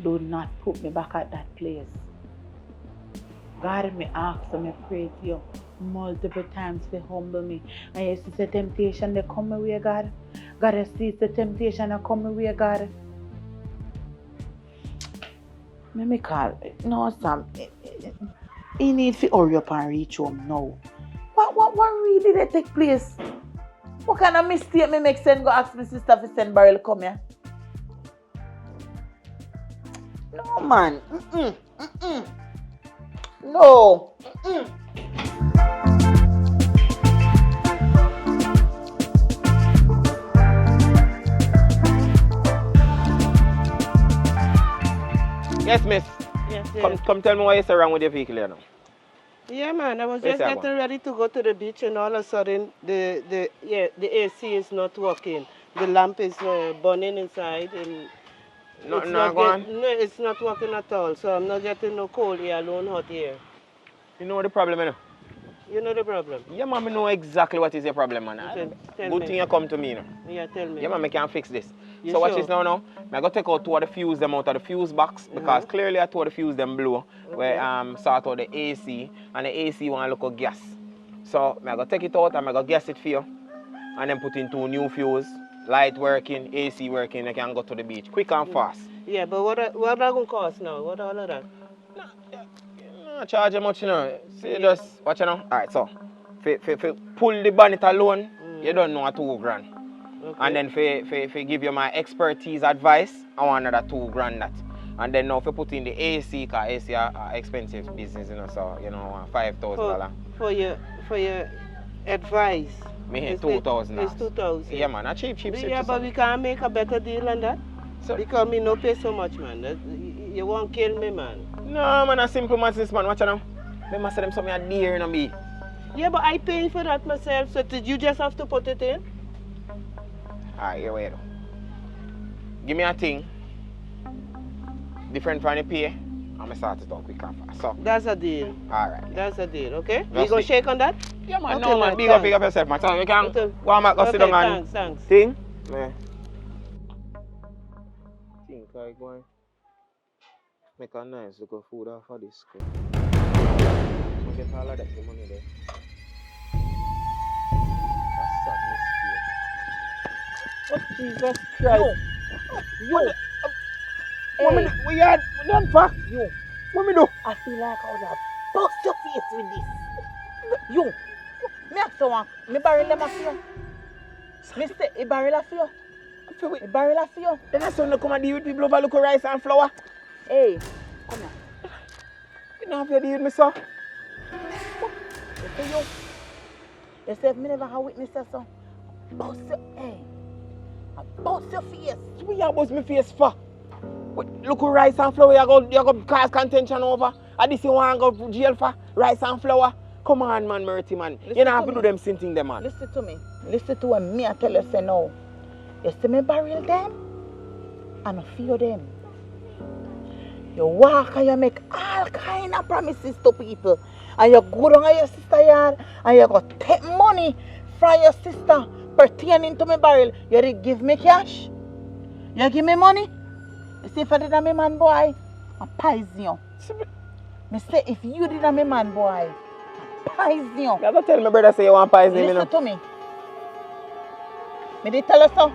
do not put me back at that place. God, me ask and me pray to you multiple times to humble me. And you see the temptation they come my way, God. God, you see the temptation that come my way, God. Me call. No, Sam. He need to hurry up and reach home now. What really did take place? What kind of mistake me make send go ask my sister to send Barrel come here? No, man. No. Yes, miss. Yes, yes. Come tell me what you say wrong with your vehicle here now. Yeah, man, I was Where's just that getting ready to go to the beach, and all of a sudden the AC is not working. The lamp is burning inside, and Nothing not going? no, it's not working at all. So I'm not getting no cold air, alone hot air. You know the problem, you know? You know the problem? Yeah, man, I know exactly what is your problem, man. Tell Good me. thing you come to me, you know. Yeah, tell me. Yeah, man, I can fix this. You So watch sure? this now. I got to take out two of the fuse them out of the fuse box because clearly I two of the fuse them blow where sort out the AC and the AC want to look at gas. So I got to take it out and I got to gas it for you and then put in two new fuse, light working, AC working, I can go to the beach quick and fast. Yeah, but what that gonna cost now? What all of that? Not charge you much, you know. See, just watch you know. Alright, so for pull the bonnet alone, you don't know $2,000. Okay. And then for give you my expertise advice, I want another $2,000 that. And then now if you put in the AC, because AC are expensive business, you know, so you know $5,000. For your advice. Me here $2,000. It's 2,000. Yeah, man, a cheap. Yeah, but we can't make a better deal than that. So, because me no pay so much, man. You won't kill me, man. no, man, a simple man, this man. Watch you now. They must say them something a dear in me. Yeah, but I pay for that myself, so did you just have to put it in? Alright, here we go. Give me a thing. Different from the pay. I'm going to start it out quick and fast. So, that's a deal. Alright. That's a deal, okay? Just We gonna shake on that? Yeah, man, okay, no, man. Big up yourself, man. So you can okay. go and go sit down and thanks. thing. Yeah. Think I go and make a nice little food off of this. I get all of that the money there. That's sad mistake. Oh, Jesus Christ. Yo. Hey. We had for? Yo. What me do? I feel like I was a bust your face with this. You. Me have someone. Me barrel them for you. Me say, a barrel for you. A barrel for you. Then I saw come and deal with people over look at rice and flour. Hey, come here. You know how you deal with me, sir? You say you. You say if me never have witnesses, so bust your hey. I bust your face. What you bust my face for? What, look at rice and flour, you go cause contention over. And this you want to go to jail for rice and flour? Come on, man, Murty, man. Listen you don't have to to do me. them same thing, them, man. Listen to me. Listen to what me I tell you say now. You see me barrel them and I feel them. You walk and you make all kind of promises to people. And you go down to your sister yard and you go take money from your sister pertaining to my barrel. You did give me cash. You give me money. You see if I did a me man boy, I poison you. Me say if you did a me man boy, I poison you. You have to tell my brother say you want poison him, you know. Listen to me. Me did tell you so.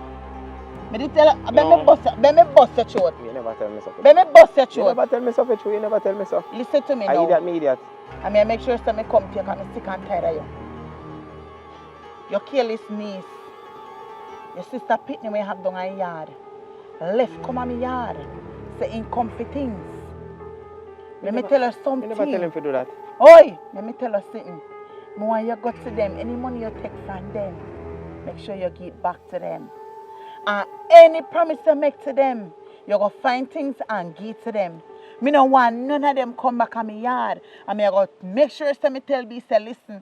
Me did tell you. No. Ben me bust your throat. You never tell me so. Ben me bust your You throat. never tell me so, true. You never tell me so. Listen to me I now. idiot, me idiot. I mean, I make sure that me come to you because I'm sick and tired of you. Your careless niece. Your sister Pitney when you have down a yard. Left come on my yard. Saying comfy things. Let me tell her something. You never tell him to do that. Oi! Let me tell her something. When you go to them, any money you take from them, make sure you give back to them. And any promise you make to them, you go find things and give to them. Me no want none of them come back on my yard. And me go make sure say me tell B say listen.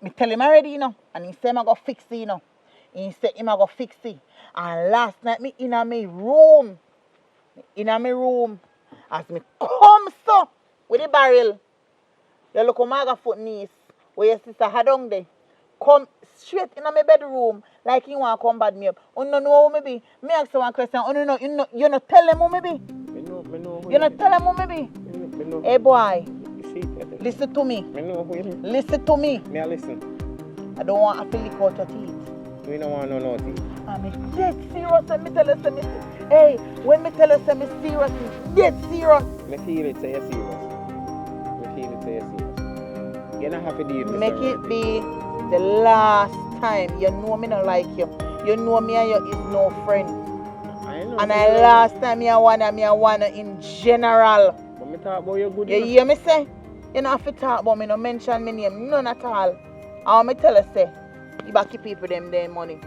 Me tell him already, you know. And he say I go fix it, you know. He say him I go fix it. And last night me in my room. As me come so with the barrel. You look at my foot niece. Where your sister had on there. Come straight in my bedroom like you want to come bad me up. You don't know who me be. Me ask you one question. You not tell them who me be. Me know You not tell them who me be. Me know. Hey boy. See, Listen to me. Me know who you mean. Listen to me. Me a listen. I don't want to lick out your teeth. We don't want no teeth. I'm dead serious when me tell you say me. Hey, when me tell you say me serious, me dead serious. Me feel it say you're serious. Me feel it say you're serious. You don't have to deal with Make it be the last time. You know me not like you. You know me and you is no friend. I know. And the last time me wanna in general. But me talk about you good. You hear me say? You don't have to talk about me, no mention my name, none at all. And me tell you say, you back keep people them their money.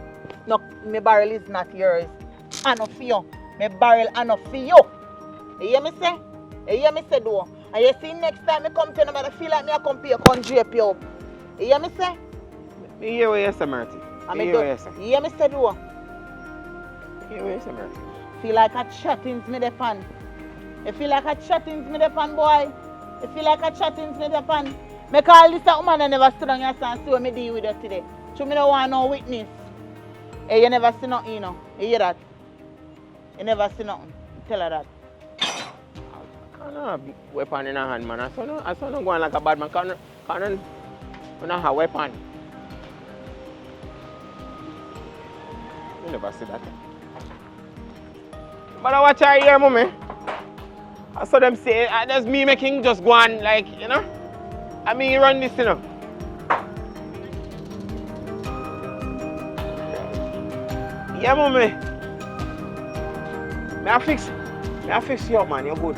No, my barrel is not yours. I not for you. My barrel I not for you. You hear me say? You hear me say though? And you see next time I come to you, nobody feel like me I come to you, come drape you up. You hear me say? Me hear what you say, Marty. Me hear what you say. You hear me say though? Me hear what you say, Marty. Feel like a chattings me the pan. You feel like a chattings me the pan, boy. You feel like a chattings me the pan. Me call this a woman and never stood on your stand and see what me deal with her today. So me don't want no witness. Hey, you never see nothing, you know. You hear that? You never see nothing. Tell her that. I don't have a weapon in her hand, man. I saw no going like a bad man. Can't have a weapon. You never see that. But I watch her here, mommy. I saw them say, that's me making just go on, like, you know? I mean, you run this, you know. Yeah, mommy. May I fix you up, man. You're good.